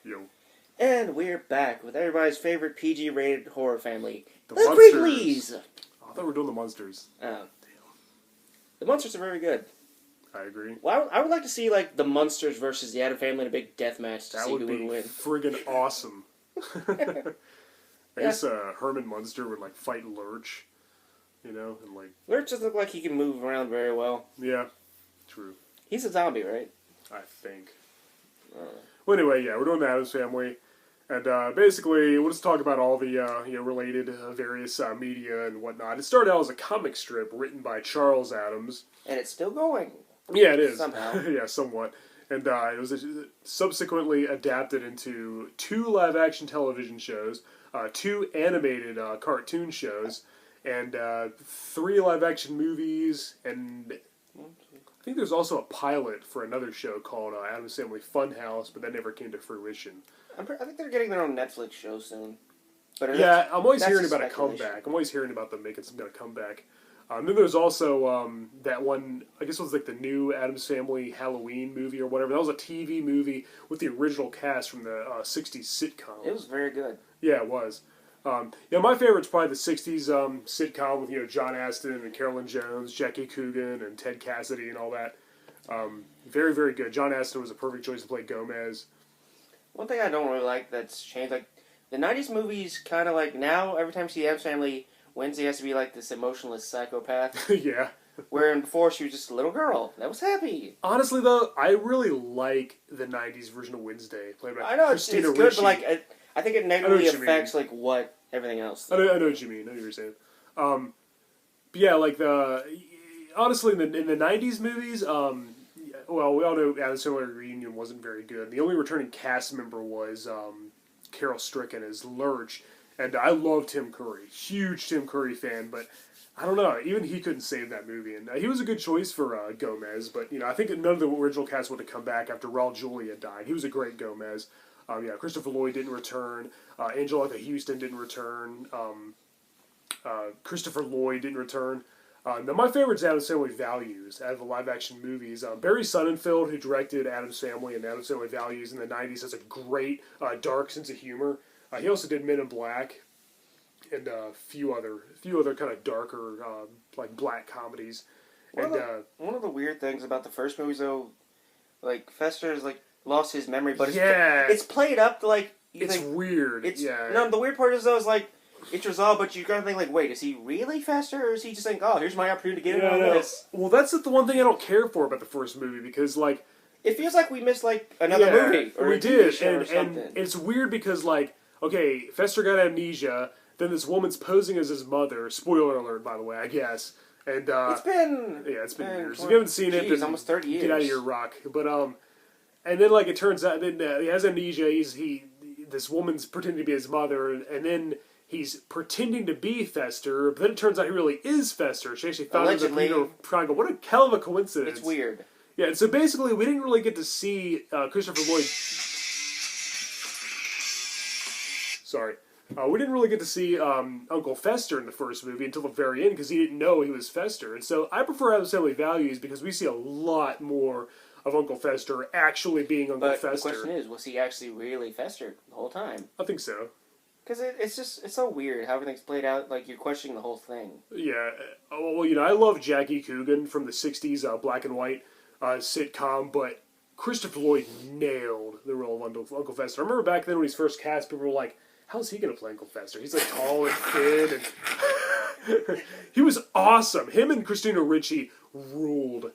Yo. And we're back with everybody's favorite PG-rated horror family, the Monsters. Creeplies! I thought we were doing the monsters. Oh. The monsters are very good. I agree. Well, I would like to see, like, the Munsters versus the Addams Family in a big death match to That see would who be would win. friggin' awesome. I guess Herman Munster would, like, fight Lurch, you know, and, like... Lurch doesn't look like he can move around very well. Yeah, true. He's a zombie, right? I think. Well, anyway, yeah, we're doing the Addams Family. And basically, we'll just talk about all the related various media and whatnot. It started out as a comic strip written by Charles Addams. And it's still going. Yeah, it is. Somehow. Yeah, somewhat. And it was subsequently adapted into 2 live-action television shows, 2 animated cartoon shows, and 3 live-action movies, and I think there's also a pilot for another show called Addams Family Funhouse, but that never came to fruition. I think they're getting their own Netflix show soon. But Yeah, I'm always hearing about a speculation. comeback. I'm always hearing about them making some kind of comeback. Then there's also that one, I guess it was like the new Addams Family Halloween movie or whatever. That was a TV movie with the original cast from the 60s sitcom. It was very good. Yeah, it was. My favorite's probably the 60s sitcom with, John Astin and Carolyn Jones, Jackie Coogan, and Ted Cassidy and all that. Very, very good. John Astin was a perfect choice to play Gomez. One thing I don't really like that's changed, like, the 90s movies kind of like, now, every time you see the Addams Family, Wednesday has to be like this emotionless psychopath. Yeah. Where before she was just a little girl that was happy. Honestly, though, I really like the 90s version of Wednesday, played by I know it's Christina good, Ricci. but like I think it negatively what you affects like what everything else. I know what you mean. I know what you're saying. But yeah, like honestly, in the 90s movies, well, we all know Addams Family Reunion wasn't very good. The only returning cast member was Carol Stricken as Lurch, and I love Tim Curry, huge Tim Curry fan, but I don't know, even he couldn't save that movie, and he was a good choice for Gomez, but I think none of the original cast would have come back after Raul Julia died. He was a great Gomez. Christopher Lloyd didn't return. Angelica Houston didn't return. Christopher Lloyd didn't return. Now, my favorite is Addams Family Values out of the live-action movies. Barry Sonnenfeld, who directed Addams Family and Addams Family Values in the 90s, has a great, dark sense of humor. He also did Men in Black and a few other kind of darker, like black comedies. One of the weird things about the first movies, though, like Fester's like lost his memory, but it's played up to like it's weird. No, the weird part is though is like it's resolved, but you gotta think like, wait, is he really Fester, or is he just think, oh, here's my opportunity to get in on this? Well, that's the one thing I don't care for about the first movie because like it feels like we missed like another movie or we a TV did, show or and something. it's weird because like okay, Fester got amnesia, then this woman's posing as his mother. Spoiler alert, by the way, I guess. And it's been years. If you haven't seen it, then almost 30 years. Get out of your rock. But and then like it turns out, then he has amnesia. This woman's pretending to be his mother, and then he's pretending to be Fester. But then it turns out he really is Fester. She actually found him in the triangle. What a hell of a coincidence! It's weird. Yeah, and so basically, we didn't really get to see Christopher Lloyd. Sorry. We didn't really get to see Uncle Fester in the first movie until the very end because he didn't know he was Fester. And so I prefer Addams Family Values because we see a lot more of Uncle Fester actually being Uncle Fester. But the question is, was he actually really Fester the whole time? I think so. Because it's so weird how everything's played out. Like, you're questioning the whole thing. Yeah. Well, I love Jackie Coogan from the 60s black and white sitcom, but Christopher Lloyd nailed the role of Uncle Fester. I remember back then when he's first cast, people were like, how's he going to play Uncle Fester? He's like tall and thin. And he was awesome. Him and Christina Ricci ruled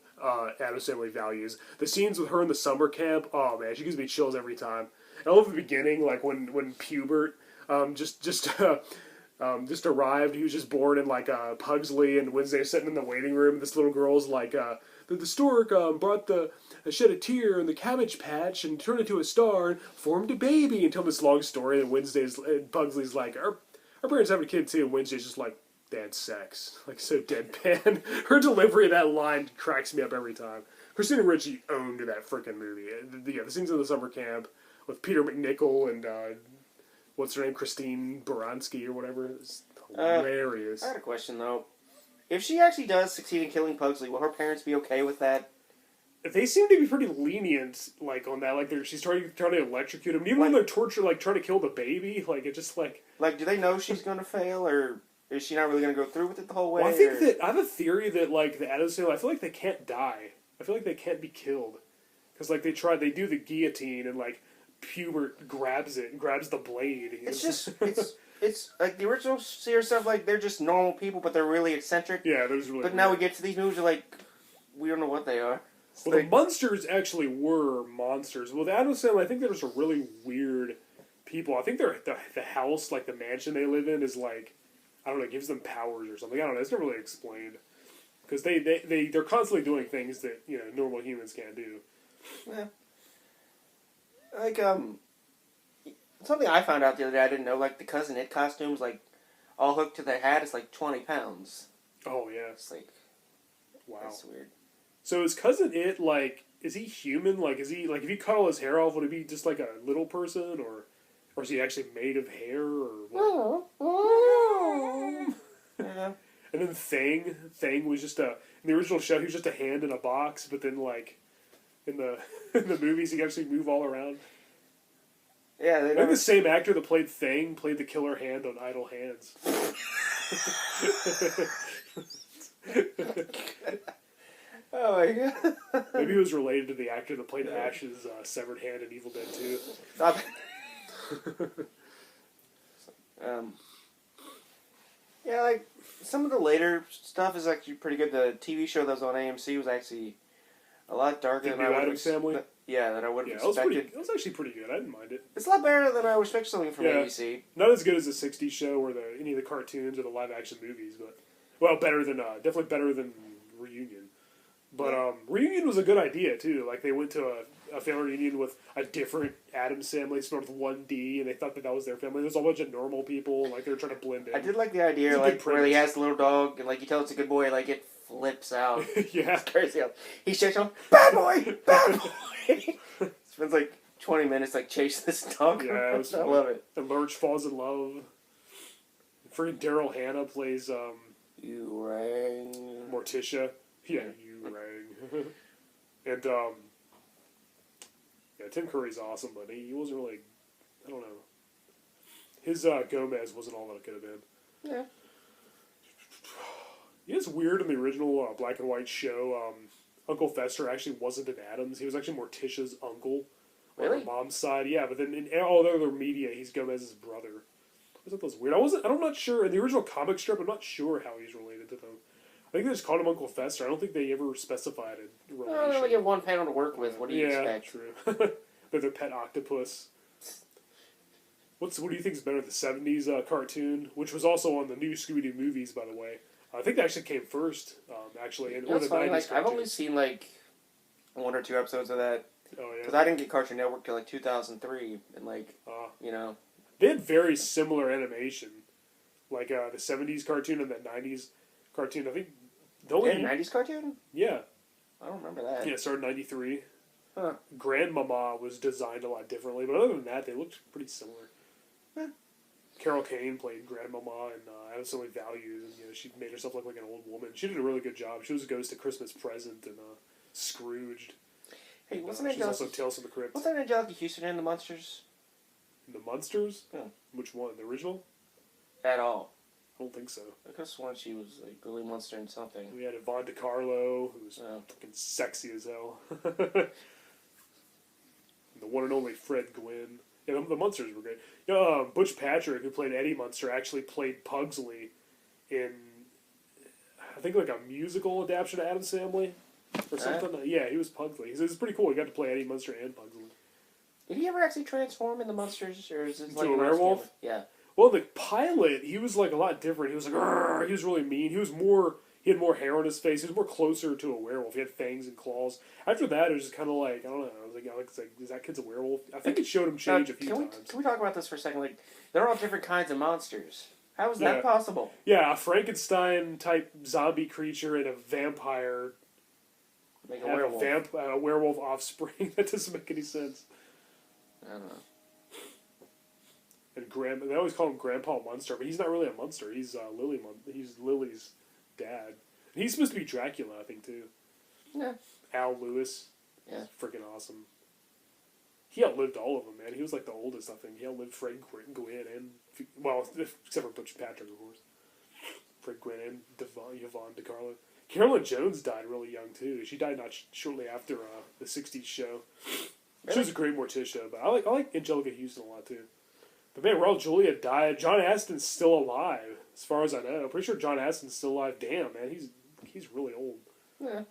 Addams Family Values. The scenes with her in the summer camp, oh man, she gives me chills every time. I love the beginning, like when Pubert just arrived. He was just born in like Pugsley, and Wednesday sitting in the waiting room. And this little girl's like, the stork brought shed a tear in the cabbage patch and turned into a star and formed a baby. And tell this long story. And Pugsley's like, our parents have a kid too. And Wednesday's just like, they had sex. Like so deadpan. Her delivery of that line cracks me up every time. Christina Ricci owned that freaking movie. The scenes in the summer camp with Peter McNichol and what's her name, Christine Baranski or whatever. It's hilarious. I had a question though. If she actually does succeed in killing Pugsley, will her parents be okay with that? they seem to be pretty lenient, like on that. Like she's trying to electrocute him, even when they're torturing, like trying to kill the baby. Like it just like do they know she's gonna fail, or is she not really gonna go through with it the whole way? Well, I think that I have a theory that like the Addams Family, I feel like they can't die. I feel like they can't be killed because like they do the guillotine and like Pubert grabs the blade. It's just it's like the original series stuff. Like they're just normal people, but they're really eccentric. Yeah, there's really. But now we get to these movies, like we don't know what they are. Well, the Munsters actually were monsters. Well, the Addams Family, I think they're just really weird people. I think they're the house, like the mansion they live in, is like, I don't know, gives them powers or something. I don't know. It's never really explained because they're constantly doing things that normal humans can't do. Yeah. Like something I found out the other day I didn't know. Like the Cousin It costumes, like all hooked to their hat, is like 20 pounds. Oh yeah. It's like, wow, that's weird. So is Cousin It, like, is he human? Like, is he, like, if you cut all his hair off, would he be just like a little person? Or is he actually made of hair? Or what? Yeah. And then Thing was just in the original show, he was just a hand in a box, but then, like, in the in the movies, he can actually move all around. Yeah, I think the same actor that played Thing played the killer hand on Idle Hands. Oh my god. Maybe he was related to the actor that played Ash's severed hand in Evil Dead 2. Stop. Yeah, like some of the later stuff is actually pretty good. The TV show that was on AMC was actually a lot darker than I would have Addams Family? Yeah, that I would have Yeah, expected. it was actually pretty good. I didn't mind it. It's a lot better than I would expect something from ABC. Not as good as the '60s show or any of the cartoons or the live action movies, but better than definitely better than Reunion. But Reunion was a good idea too. Like they went to a family reunion with a different Addams Family, spelled with one D, and they thought that was their family. There's a bunch of normal people, like they were trying to blend in. I did like the idea, like where he has the little dog, and like you tell it's a good boy, like it flips out. Yeah, it's crazy. He shakes on, bad boy, bad boy. Spends like 20 minutes like chasing this dog. Yeah, I love it. And Lurch falls in love. Freaking Daryl Hannah plays You rang Morticia. Yeah, you rang. And yeah, Tim Curry's awesome, but he wasn't really. I don't know. His Gomez wasn't all that it could have been. Yeah. It's weird in the original black and white show. Uncle Fester actually wasn't an Addams. He was actually Morticia's uncle on her mom's side. Yeah, but then in all the other media, he's Gomez's brother. I thought that was weird. I'm not sure in the original comic strip. I'm not sure how he's related to them. I think they just called him Uncle Fester. I don't think they ever specified a relation. Well, they only get one panel to work with. What do you expect? Yeah, true. They're their pet octopus. What do you think is better, the '70s cartoon, which was also on the new Scooby-Doo movies, by the way? I think that actually came first, actually. And it's funny, like, I've only seen, like, 1 or 2 episodes of that. Oh, yeah. Because I didn't get Cartoon Network till, like, 2003. And, like, you know. They had very similar animation. Like, the '70s cartoon and the '90s cartoon. I think... They had a '90s cartoon? Yeah. I don't remember that. Yeah, it started in '93. Huh. Grandmama was designed a lot differently, but other than that, they looked pretty similar. Huh. Carol Kane played Grandmama, and Absolutely Values, and she made herself look like an old woman. She did a really good job. She was Ghost of Christmas Present and Scrooged. Hey, wasn't she's also Tales from the Crypt. Wasn't Angelica Houston in The Munsters? In The Munsters? Yeah. Which one? The original? At all. I don't think so. I could have sworn she was like Billy Munster in something. We had Yvonne DiCarlo, who was fucking sexy as hell. The one and only Fred Gwynn. Yeah, the Munsters were great. Butch Patrick, who played Eddie Munster, actually played Pugsley in, I think, like a musical adaptation of Addams Family or something. Yeah, he was Pugsley. It was pretty cool. He got to play Eddie Munster and Pugsley. Did he ever actually transform in the Munsters, or is it like a werewolf? Yeah. Well, the pilot, he was like a lot different. He was like, "Arr!" He was really mean. He had more hair on his face. He was more closer to a werewolf. He had fangs and claws. After that, it was just kind of like, I don't know. I was like, is that kid's a werewolf? I think it showed him change a few times. Can we talk about this for a second? Like, they're all different kinds of monsters. How is that possible? Yeah, a Frankenstein-type zombie creature and a vampire. Make a werewolf. A werewolf offspring. That doesn't make any sense. I don't know. And they always call him Grandpa Munster, but he's not really a Munster. He's He's Lily's dad. And he's supposed to be Dracula, I think, too. Yeah. Al Lewis. Yeah. Freaking awesome. He outlived all of them, man. He was like the oldest, I think. He outlived Fred Gwynn and, well, except for Butch Patrick, of course. Fred Gwynn and Yvonne DiCarlo. Carolyn Jones died really young, too. She died not shortly after the 60s show. Really? She was a great Morticia, but I like Angelica Houston a lot, too. But man, Raul Julia died. John Astin's still alive, as far as I know. I'm pretty sure John Astin's still alive. Damn, man, he's really old. Yeah.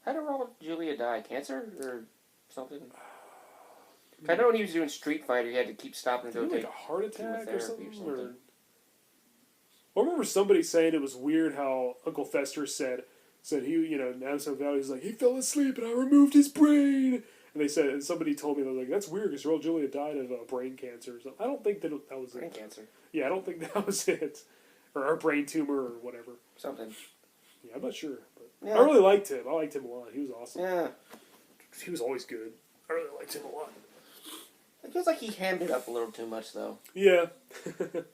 How did Raul Julia die? Cancer or something? I know when he was doing Street Fighter, he had to keep stopping to go take like a heart attack or something. Or I remember somebody saying it was weird how Uncle Fester said he, you know, in Addams Family, he's like, he fell asleep and I removed his brain. And they said, and somebody told me, they were like, that's weird because Raul Julia died of brain cancer or something. I don't think that was brain it. Cancer. Yeah, I don't think that was it. Or a brain tumor or whatever. Something. Yeah, I'm not sure. But yeah. I really liked him. I liked him a lot. He was awesome. Yeah. He was always good. I really liked him a lot. It feels like he hammed it up a little too much, though. Yeah. Like,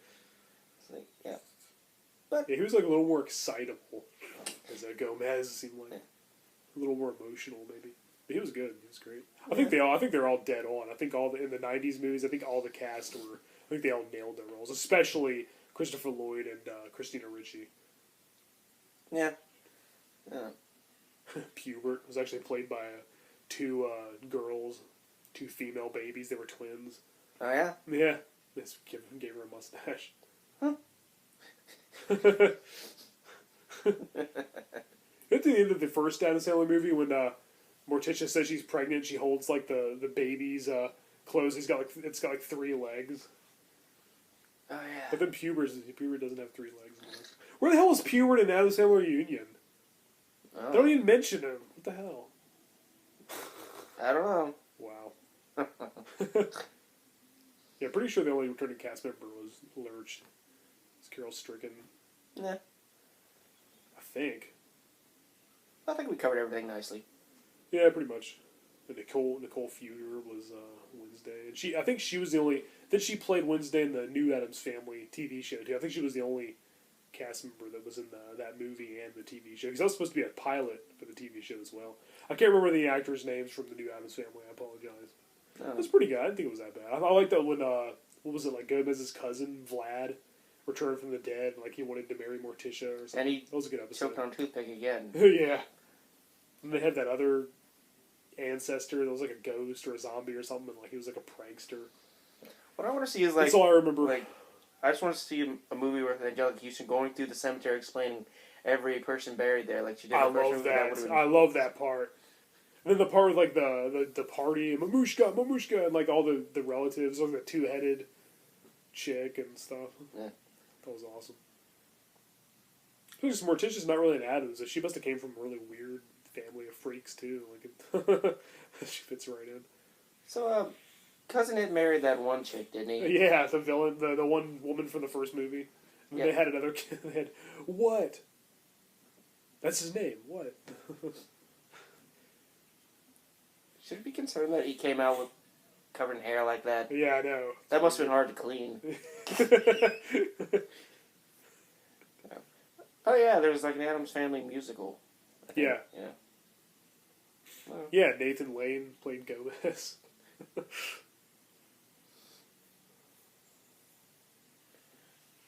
yeah. But yeah, he was like a little more excitable. As Gomez seemed like a little more emotional, maybe. But he was good. He was great. Yeah. I think they're all dead on. I think in the '90s movies, I think all the cast were. I think they all nailed their roles, especially Christopher Lloyd and Christina Ricci. Yeah. Yeah. Pubert was actually played by two girls. 2 female babies. They were twins. Oh, yeah? Yeah. This gave her a mustache. Huh. At the end of the first Addams Family movie, when Morticia says she's pregnant, she holds like the baby's clothes. It's got like 3 legs. Oh, yeah. But then Pubert doesn't have 3 legs anymore. Where the hell is Pubert in Addams Family Reunion? Oh. They don't even mention him. What the hell? I don't know. Wow. Yeah, pretty sure the only returning cast member was Lurch. It's Carol Stricken. Yeah. I think we covered everything nicely. Yeah, pretty much. And Nicole Feuder was Wednesday, and I think she was the only. Then she played Wednesday in the new Addams Family TV show too. I think she was the only cast member that was in that movie and the TV show, because that was supposed to be a pilot for the TV show as well. I can't remember the actors' names from the new Addams Family. I apologize. It was pretty good. I didn't think it was that bad. I like that when what was it, like Gomez's cousin Vlad returned from the dead, like he wanted to marry Morticia or something. And he that was a good episode. choked on a toothpick again. Yeah. And they had that other ancestor that was like a ghost or a zombie or something, and like he was like a prankster. What I want to see is like. That's all I remember. Like, I just want to see a movie with Angelica Houston going through the cemetery explaining every person buried there, like she did. I love that. I love that part. And then the part with like the party and Mamushka, and like all the relatives, like the 2-headed chick and stuff. Yeah. That was awesome. Because Morticia's not really an Addams. She must have came from a really weird family of freaks too. Like she fits right in. So, Cousin Ed married that one chick, didn't he? Yeah, the villain, the one woman from the first movie. And they had another kid. They had what? That's his name. What? Should we be concerned that he came out with covered in hair like that? Yeah, I know. That must have been hard to clean. Oh yeah, there's like an Addams Family musical. Yeah. Yeah. Well, yeah, Nathan Lane played Gomez.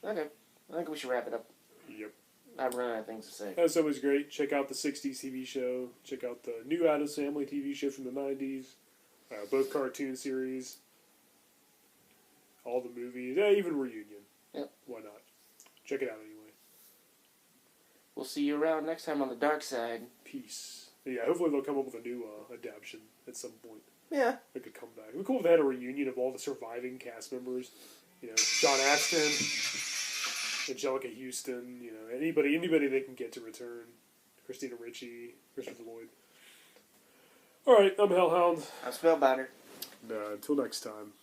Okay, I think we should wrap it up. Yep. I've run out of things to say. That's always great. Check out the 60s TV show. Check out the new Addams Family TV show from the 90s. Both cartoon series. All the movies. Yeah, even Reunion. Yep. Why not? Check it out anyway. We'll see you around next time on the dark side. Peace. Yeah, hopefully they'll come up with a new adaptation at some point. Yeah. They could come back. It'd be cool if they had a reunion of all the surviving cast members. You know, John Astin, Angelica Houston, you know, anybody they can get to return. Christina Ricci, Christopher Lloyd. Alright, I'm Hellhound. I'm Spellbinder. And, until next time.